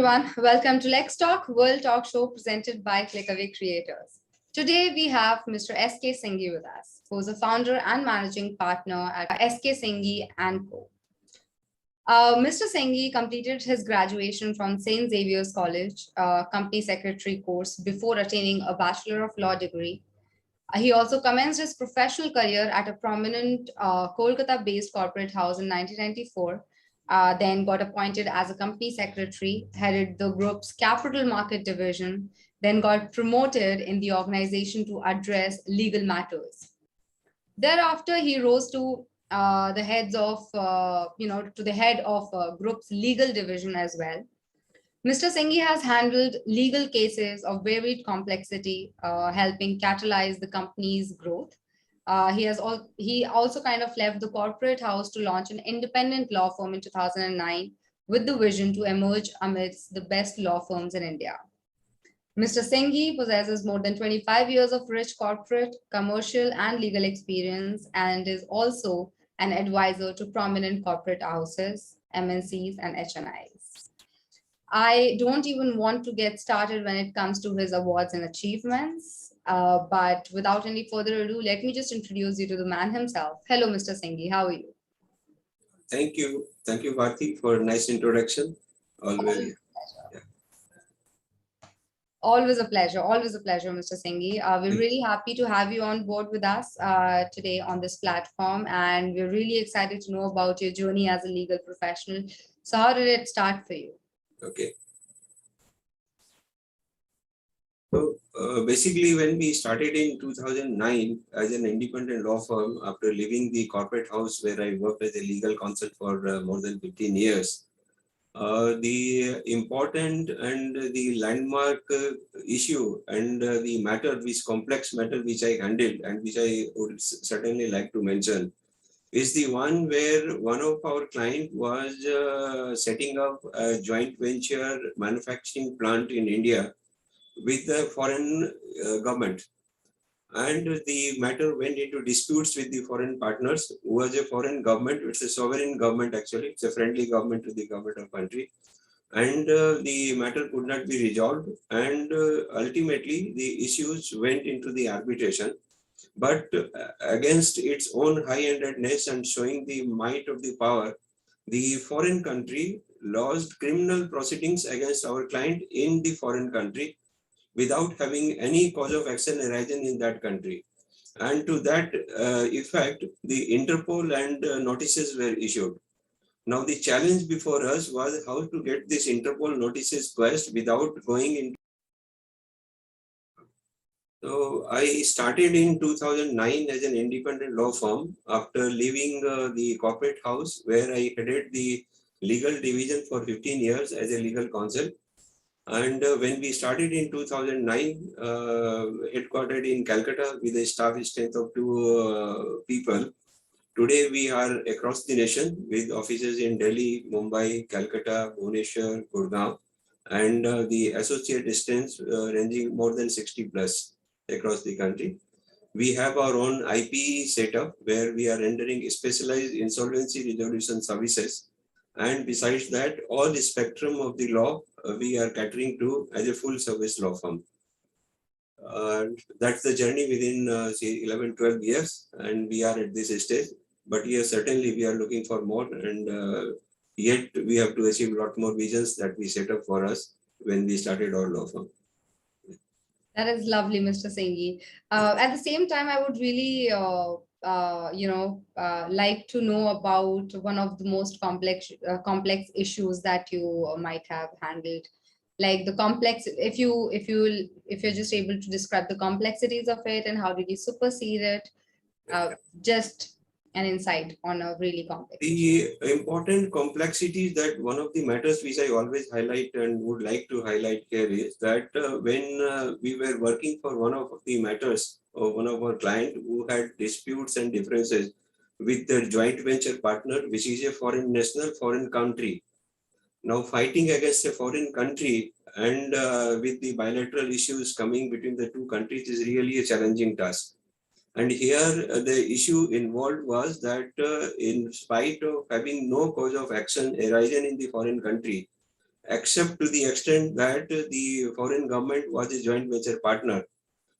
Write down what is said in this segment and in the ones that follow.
everyone, welcome to LexTalk, World Talk Show presented by Clickaway Creators. Today we have Mr. S.K.Singhi with us, who is a founder and managing partner at S.K.Singhi & Co. Mr. Singhi completed his graduation from St. Xavier's College, company secretary course before attaining a Bachelor of Law degree. He also commenced his professional career at a prominent Kolkata-based corporate house in 1994, then got appointed as a company secretary, headed the group's capital market division, then got promoted in the organization to address legal matters. Thereafter, he rose to the head of group's legal division as well. Mr. Singhi has handled legal cases of varied complexity, helping catalyze the company's growth. He also kind of left the corporate house to launch an independent law firm in 2009 with the vision to emerge amidst the best law firms in India. Mr. Singhi possesses more than 25 years of rich corporate, commercial, and legal experience and is also an advisor to prominent corporate houses, MNCs, and HNIs. I don't even want to get started when it comes to his awards and achievements. But without any further ado, let me just introduce you to the man himself. Hello, Mr. Singhi. How are you? Thank you. Thank you, Bharti, for a nice introduction. Always. Always a pleasure. Always a pleasure, Mr. Singhi. We're really happy to have you on board with us today on this platform. And we're really excited to know about your journey as a legal professional. So how did it start for you? Okay. So basically, when we started in 2009 as an independent law firm, after leaving the corporate house where I worked as a legal counsel for more than 15 years, the important and the landmark issue and the matter, which complex matter which I handled and which I would certainly like to mention, is the one where one of our client was setting up a joint venture manufacturing plant in India with the foreign government. And the matter went into disputes with the foreign partners, who was a foreign government. It's a sovereign government, actually. It's a friendly government to the government of country. And the matter could not be resolved. And ultimately, the issues went into the arbitration. But against its own high-handedness and showing the might of the power, the foreign country lodged criminal proceedings against our client in the foreign country without having any cause of action arising in that country. And to that effect, the Interpol and notices were issued. Now, the challenge before us was how to get these Interpol notices quashed without going into. So I started in 2009 as an independent law firm after leaving the corporate house, where I headed the legal division for 15 years as a legal counsel. And when we started in 2009, headquartered in Calcutta with a staff strength of 2 people, today we are across the nation with offices in Delhi, Mumbai, Calcutta, Bhubaneswar, Gurgaon, and the associate distance ranging more than 60 plus across the country. We have our own IP setup where we are rendering specialized insolvency resolution services. And besides that, all the spectrum of the law we are catering to as a full service law firm. That's the journey within say 11, 12 years, and we are at this stage. But yes, certainly we are looking for more, and yet we have to achieve a lot more visions that we set up for us when we started our law firm. That is lovely, Mr. Singhi. At the same time, I would really like to know about one of the most complex issues that you might have handled, like the complex. If you're just able to describe the complexities of it and how did you supersede it, just an insight on a really complex. The important complexities, that one of the matters which I always highlight and would like to highlight here is that when we were working for one of the matters of one of our clients who had disputes and differences with their joint venture partner, which is a foreign national, foreign country. Now fighting against a foreign country and with the bilateral issues coming between the two countries is really a challenging task. And here the issue involved was that in spite of having no cause of action arising in the foreign country, except to the extent that the foreign government was a joint venture partner.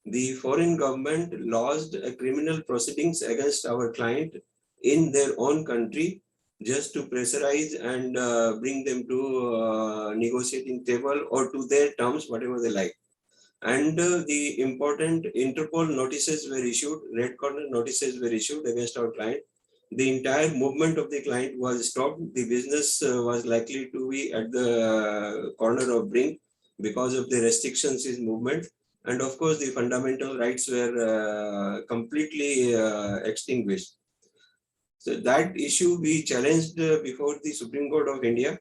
The foreign government lodged a criminal proceedings against our client in their own country just to pressurize and bring them to negotiating table or to their terms, whatever they like. And the important Interpol notices were issued, red corner notices were issued against our client. The entire movement of the client was stopped. The business was likely to be at the corner of brink because of the restrictions in movement. And of course, the fundamental rights were completely extinguished. So that issue we challenged before the Supreme Court of India.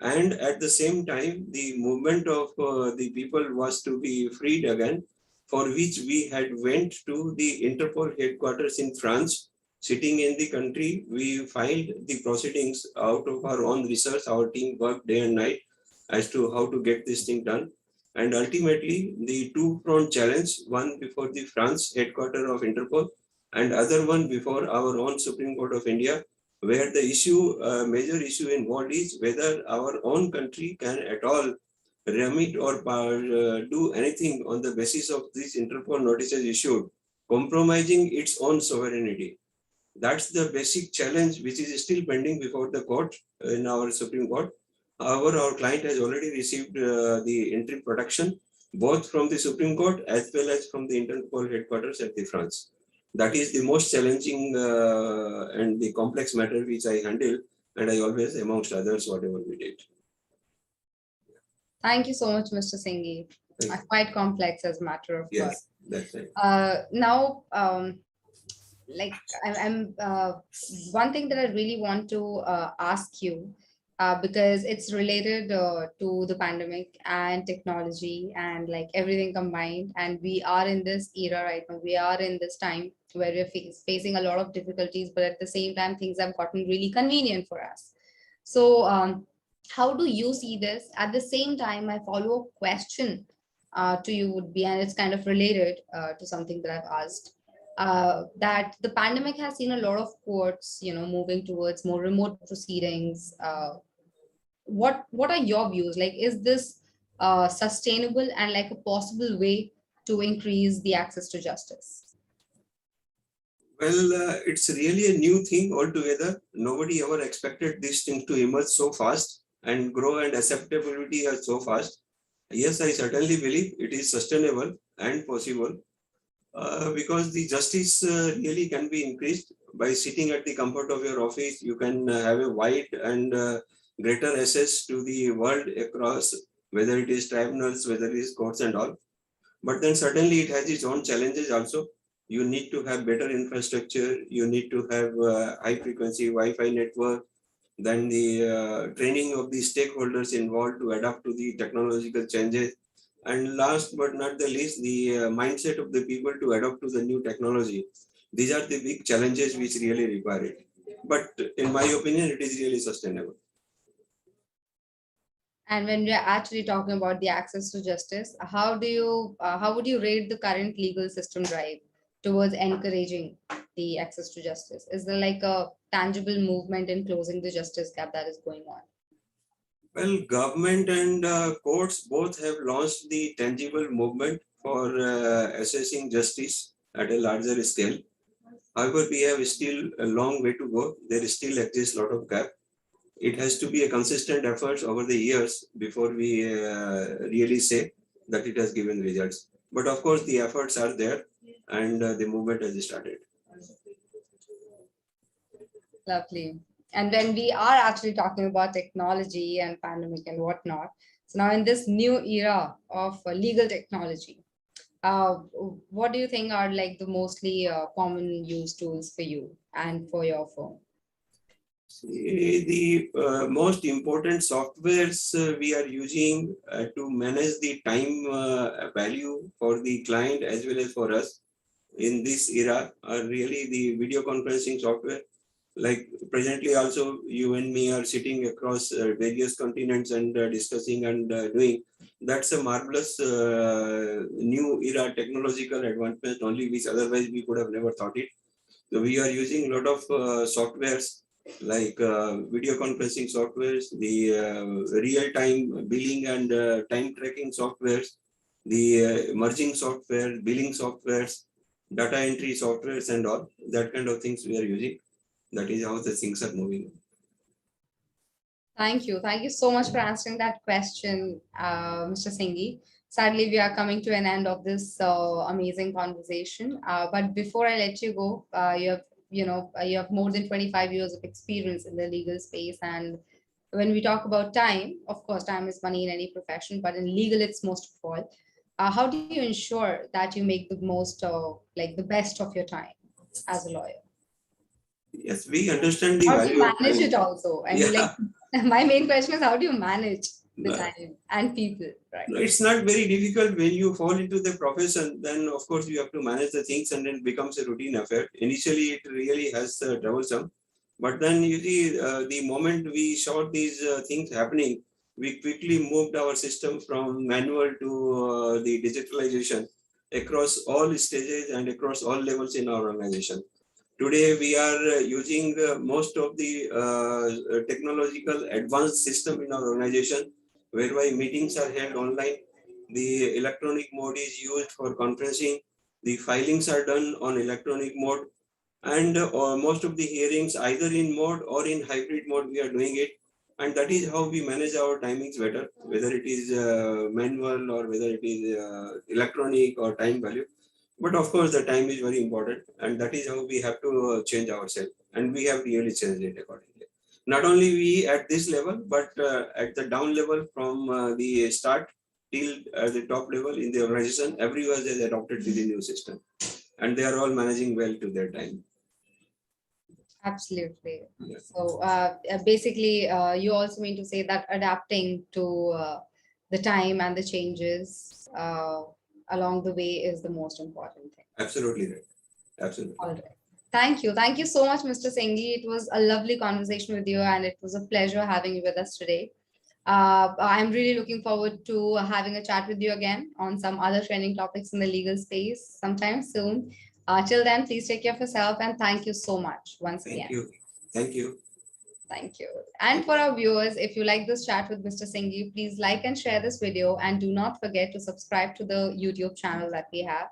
And at the same time, the movement of the people was to be freed again, for which we had went to the Interpol headquarters in France. Sitting in the country, we filed the proceedings out of our own research. Our team worked day and night as to how to get this thing done. And ultimately, the two-pronged challenge, one before the France headquarters of Interpol and other one before our own Supreme Court of India, where the major issue involved is whether our own country can at all remit or do anything on the basis of these Interpol notices issued, compromising its own sovereignty. That's the basic challenge which is still pending before the court in our Supreme Court. However, our client has already received the interim protection, both from the Supreme Court as well as from the Interpol headquarters at the France. That is the most challenging and the complex matter which I handle, and I always, amongst others, whatever we did. Thank you so much, Mr. Singhi. Quite complex as a matter of Yes, course. that's right. Now, like I'm one thing that I really want to ask you, because it's related to the pandemic and technology and like everything combined. And we are in this era right now. We are in this time where we're facing a lot of difficulties, but at the same time, things have gotten really convenient for us. So, how do you see this? At the same time, my follow-up question to you would be, and it's kind of related to something that I've asked, that the pandemic has seen a lot of courts, moving towards more remote proceedings. What are your views? Like, is this sustainable and like a possible way to increase the access to justice? Well, it's really a new thing altogether. Nobody ever expected this thing to emerge so fast and grow, and acceptability is so fast. Yes, I certainly believe it is sustainable and possible because the justice really can be increased by sitting at the comfort of your office. You can have a wide and greater access to the world across, whether it is tribunals, whether it is courts and all. But then certainly it has its own challenges also. You need to have better infrastructure. You need to have high frequency Wi-Fi network. Then the training of the stakeholders involved to adapt to the technological changes. And last but not the least, the mindset of the people to adapt to the new technology. These are the big challenges which really require it. But in my opinion, it is really sustainable. And when we're actually talking about the access to justice, how would you rate the current legal system drive towards encouraging the access to justice? Is there like a tangible movement in closing the justice gap that is going on? Well, government and courts both have launched the tangible movement for assessing justice at a larger scale. However, we have still a long way to go. There still exists a lot of gap. It has to be a consistent effort over the years before we really say that it has given results. But of course, the efforts are there and the movement has started. Lovely. And when we are actually talking about technology and pandemic and whatnot, so now in this new era of legal technology, what do you think are like the mostly common use tools for you and for your firm? The most important softwares we are using to manage the time value for the client as well as for us in this era are really the video conferencing software. Like presently also you and me are sitting across various continents and discussing and doing. That's a marvelous new era technological advancement only which otherwise we could have never thought it. So we are using a lot of softwares like video conferencing softwares, the real-time billing and time tracking softwares, the merging software, billing softwares, data entry softwares, and all that kind of things we are using. That is how the things are moving. Thank you. Thank you so much for answering that question, Mr. Singhi. Sadly, we are coming to an end of this amazing conversation. But before I let you go, you have more than 25 years of experience in the legal space. And when we talk about time, of course, time is money in any profession, but in legal, it's most of all. How do you ensure that you make the most, like the best of your time as a lawyer? Yes, we understand the How do you value of manage time. it also? I mean, like, Yeah. my main question is how do you manage the No, time and people, right? no, it's not very difficult when you fall into the profession. Then of course you have to manage the things, and then becomes a routine affair. Initially, it really has troublesome, but then you see the moment we saw these things happening, we quickly moved our system from manual to the digitalization across all stages and across all levels in our organization. Today, we are using most of the technological advanced system in our organization, whereby meetings are held online. The electronic mode is used for conferencing. The filings are done on electronic mode, and most of the hearings either in mode or in hybrid mode we are doing it, and that is how we manage our timings better, whether it is manual or whether it is electronic or time value. But of course, the time is very important, and that is how we have to change ourselves, and we have really changed it accordingly. Not only we at this level, but at the down level from the start till the top level in the organization, everyone has adopted to the new system, and they are all managing well to their time. Absolutely. Yeah. So basically, you also mean to say that adapting to the time and the changes along the way is the most important thing. Absolutely right. Absolutely. All right. Thank you. Thank you so much, Mr. Singhi. It was a lovely conversation with you, and it was a pleasure having you with us today. I'm really looking forward to having a chat with you again on some other trending topics in the legal space sometime soon. Till then, please take care of yourself and thank you so much once Thank again. you. Thank you. Thank you. And for our viewers, if you like this chat with Mr. Singhi, please like and share this video and do not forget to subscribe to the YouTube channel that we have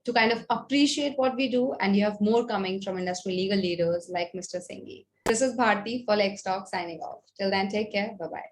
to kind of appreciate what we do, and you have more coming from industry legal leaders like Mr. Singhi. This is Bharti for LexTalk signing off. Till then, take care. Bye-bye.